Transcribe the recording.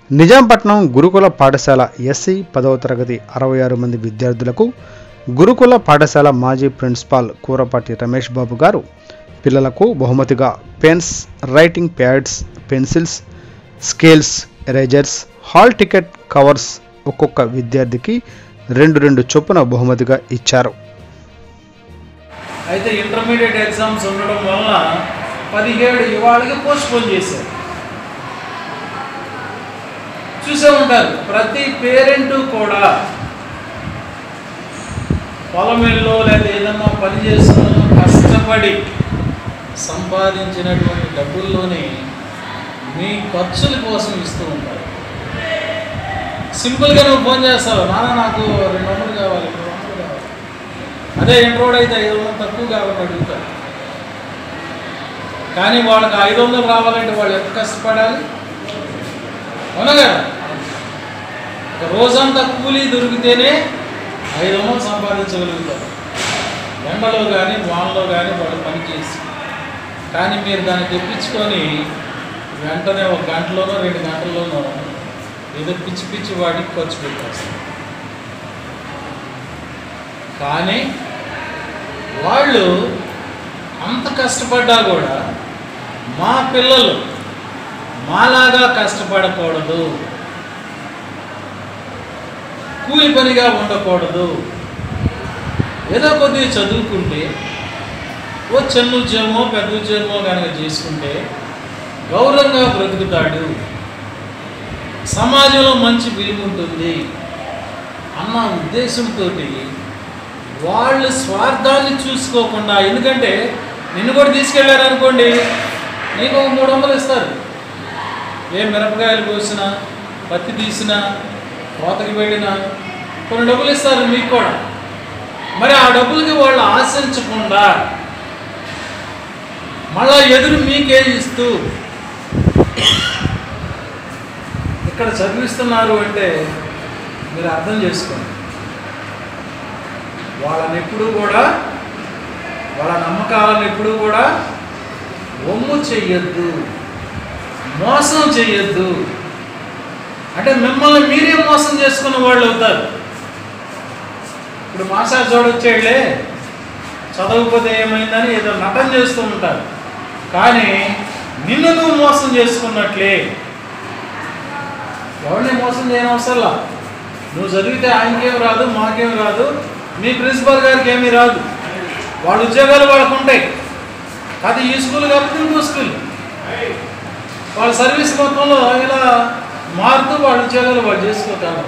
నిజాంపట్నం గురుకుల పాఠశాల ఎస్సీ 10వ తరగతి 66 మంది విద్యార్థులకు గురుకుల పాఠశాల మాజీ ప్రిన్సిపాల్ కూరపాటి రమేష్ బాబు గారు పిల్లలకు బహుమతిగా pens, writing pods, pencils, scales, erasers, hall ticket covers ఒక్కొక్క విద్యార్థికి 2 చొప్పున బహుమతిగా ఇచ్చారు. అయితే ఇంటర్మీడియట్ ఎగ్జామ్స్ ఉండడం వలన 17 ఇవాళకి పోస్ట్పోన్ చేశారు. చూసే ఉంటారు, ప్రతి పేరెంటు కూడా పొలమిల్లో లేదా ఏదన్నా పని చేస్తున్న కష్టపడి సంపాదించినటువంటి డబ్బుల్లోనే మీ ఖర్చుల కోసం ఇస్తూ ఉంటారు. సింపుల్గా నువ్వు ఫోన్ చేస్తావు, నాన్న నాకు 200 కావాలి, 300 కావాలి. అదే ఇంట్రోడ్ అయితే 500 తక్కువ కావాలని అడుగుతారు. కానీ వాళ్ళకి 500 రావాలంటే వాళ్ళు ఎంత కష్టపడాలి? అవునా కదా? రోజంతా కూలీ దొరికితేనే 500 సంపాదించగలుగుతారు. ఎండలో కానీ వానలో కానీ వాళ్ళు పనిచేసి. కానీ మీరు దాన్ని తెప్పించుకొని వెంటనే 1 గంటలోనో 2 గంటల్లోనో ఏదో పిచ్చి వాటికి ఖర్చు పెట్టేస్తారు. కానీ వాళ్ళు అంత కష్టపడ్డా కూడా మా పిల్లలు మాలాగా కష్టపడకూడదు, కూలి పనిగా ఉండకూడదు, ఏదో కొద్దిగా చదువుకుంటే ఓ చిన్న ఉద్యోగమో పెద్ద ఉద్యోగమో కనుక చేసుకుంటే గౌరవంగా బ్రతుకుతాడు, సమాజంలో మంచి విలువ ఉంటుంది అన్న ఉద్దేశంతో వాళ్ళు స్వార్థాన్ని చూసుకోకుండా, ఎందుకంటే నిన్ను కూడా తీసుకెళ్ళారనుకోండి, నీకు 300 ఇస్తారు. మిరపకాయలు కోసినా, పత్తి తీసినా, కోతకి వెళ్ళినా కొన్ని డబ్బులు ఇస్తారు మీకు కూడా. మరి ఆ డబ్బులకి వాళ్ళు ఆశించకుండా మళ్ళా ఎదురు మీకే ఇస్తూ ఇక్కడ చదివిస్తున్నారు అంటే మీరు అర్థం చేసుకోండి. వాళ్ళని ఎప్పుడూ కూడా, వాళ్ళ నమ్మకాలను ఎప్పుడూ కూడా ఒమ్ము చెయ్యొద్దు, మోసం చెయ్యొద్దు. అంటే మిమ్మల్ని మీరే మోసం చేసుకున్న వాళ్ళు అవుతారు. ఇప్పుడు మాసా చూడొచ్చేళ్ళే చదవకపోతే ఏమైందని ఏదో నటన చేస్తూ ఉంటారు. కానీ నిన్ను నువ్వు మోసం చేసుకున్నట్లే. ఎవరిని మోసం చేయని అవసరంలా. నువ్వు చదివితే ఆయనకేం రాదు, మాకేం రాదు, మీ ప్రిన్సిపల్ గారికి ఏమీ రాదు. వాళ్ళ ఉద్యోగాలు వాళ్ళకు ఉంటాయి. అది ఈ స్కూల్ కాబట్టి ఇంకో స్కూల్. వాళ్ళ సర్వీస్ మొత్తంలో ఇలా మారుతూ వాళ్ళ ఉద్యోగాలు వాళ్ళు చేసుకుంటారు.